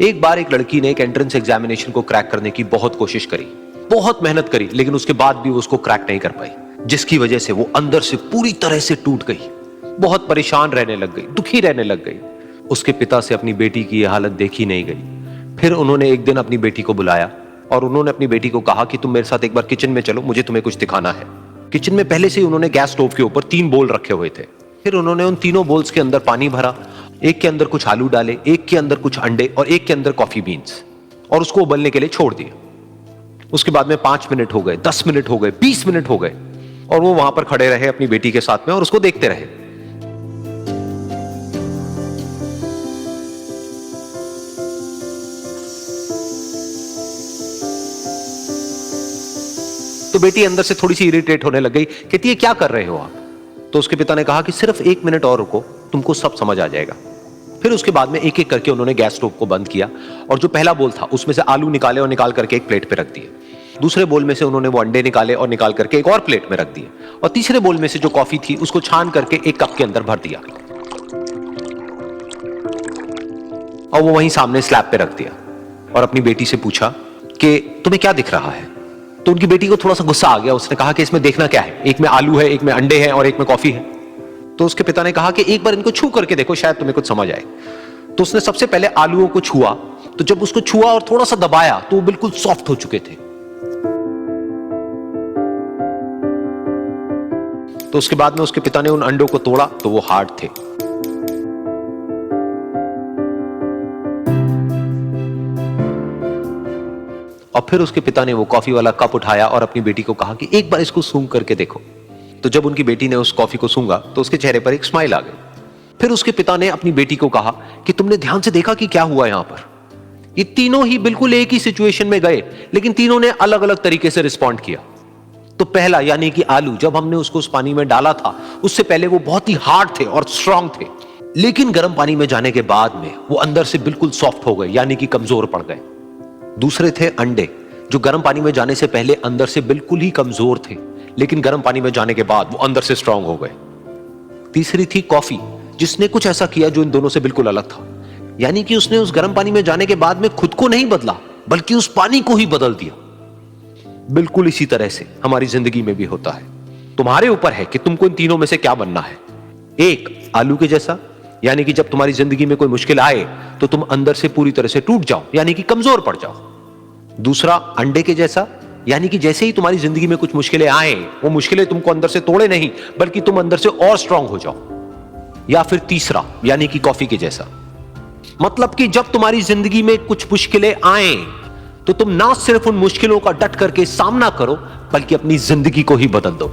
एक बार एक लड़की ने एक एंट्रेंस एग्जामिनेशन को क्रैक करने की बहुत कोशिश करी, बहुत मेहनत करी, लेकिन उसके बाद भी वो उसको क्रैक नहीं कर पाई, जिसकी वजह से वो अंदर से पूरी तरह से टूट गई, बहुत परेशान रहने लग गई, दुखी रहने लग गई। उसके पिता से अपनी बेटी की यह हालत देखी नहीं गई। फिर उन्होंने एक दिन अपनी बेटी को बुलाया और उन्होंने अपनी बेटी को कहा कि तुम मेरे साथ एक बार किचन में चलो, मुझे तुम्हें कुछ दिखाना है। किचन में पहले से ही उन्होंने गैस स्टोव के ऊपर 3 बोल रखे हुए थे। फिर उन्होंने उन तीनों बोल्स के अंदर पानी भरा, एक के अंदर कुछ आलू डाले, एक के अंदर कुछ अंडे और एक के अंदर कॉफी बीन्स, और उसको उबलने के लिए छोड़ दिया। उसके बाद में 5 मिनट हो गए, 10 मिनट हो गए, 20 मिनट हो गए, और वो वहां पर खड़े रहे अपनी बेटी के साथ में और उसको देखते रहे। तो बेटी अंदर से थोड़ी सी इरिटेट होने लग गई, कहती है क्या कर रहे हो आप? तो उसके पिता ने कहा कि सिर्फ 1 मिनट और रुको, तुमको सब समझ आ जाएगा। फिर उसके बाद में एक एक करके उन्होंने गैस स्टोव को बंद किया और जो पहला बोल था उसमें से आलू निकाले और निकाल करके एक प्लेट पे रख दिए। दूसरे बोल में से उन्होंने वो अंडे निकाले और निकाल करके एक और प्लेट में रख दिए, और तीसरे बोल में से जो कॉफी थी उसको छान करके एक कप के अंदर भर दिया और वो वहीं सामने स्लैब पे रख दिया और अपनी बेटी से पूछा कि तुम्हें क्या दिख रहा है? तो उनकी बेटी को थोड़ा सा गुस्सा आ गया। उसने कहा कि इसमें देखना क्या है, एक में आलू है, एक में अंडे हैं और एक में कॉफी है। तो उसके पिता ने कहा कि एक बार इनको छू करके देखो, शायद तुम्हें कुछ समझ आए। तो उसने सबसे पहले आलूओं को छुआ, तो जब उसको छुआ और थोड़ा सा दबाया तो वो बिल्कुल सॉफ्ट हो चुके थे। तो उसके बाद में उसके पिता ने उन अंडों को तोड़ा तो वो हार्ड थे। और फिर उसके पिता ने वो कॉफी वाला कप उठाया और अपनी बेटी को कहा कि एक बार इसको सूंघ करके देखो। तो जब उनकी बेटी ने उस कॉफी को सूंघा तो उसके चेहरे पर एक स्माइल आ गई। फिर उसके पिता ने अपनी बेटी को कहा कि तुमने ध्यान से देखा कि क्या हुआ यहां पर? ये तीनों ही बिल्कुल एक ही सिचुएशन में गए, लेकिन तीनों ने अलग अलग तरीके से रिस्पॉन्ड किया। तो पहला यानी कि आलू, जब हमने उसको उस पानी में डाला था उससे पहले वो बहुत ही हार्ड थे और स्ट्रांग थे, लेकिन गर्म पानी में जाने के बाद में वो अंदर से बिल्कुल सॉफ्ट हो गए, यानी कि कमजोर पड़ गए। दूसरे थे अंडे, जो गर्म पानी में जाने से पहले अंदर से बिल्कुल ही कमजोर थे, लेकिन गर्म पानी में जाने के बाद वो अंदर से स्ट्रांग हो गए। तीसरी थी कॉफी, जिसने कुछ ऐसा किया जो इन दोनों से बिल्कुल अलग था, यानी कि उसने उस गर्म पानी में जाने के बाद में खुद को नहीं बदला, बल्कि उस पानी को ही बदल दिया। बिल्कुल इसी तरह से हमारी जिंदगी में भी होता है। तुम्हारे ऊपर है कि तुमको इन तीनों में से क्या बनना है। एक, आलू के जैसा, यानी कि जब तुम्हारी जिंदगी में कोई मुश्किल आए तो तुम अंदर से पूरी तरह से टूट जाओ, यानी कि कमजोर पड़ जाओ। दूसरा, अंडे के जैसा, यानी कि जैसे ही तुम्हारी जिंदगी में कुछ मुश्किलें आए, वो मुश्किलें तुमको अंदर से तोड़े नहीं, बल्कि तुम अंदर से और स्ट्रांग हो जाओ। या फिर तीसरा, यानी कि कॉफी के जैसा, मतलब कि जब तुम्हारी जिंदगी में कुछ मुश्किलें आए तो तुम ना सिर्फ उन मुश्किलों का डट करके सामना करो, बल्कि अपनी जिंदगी को ही बदल दो।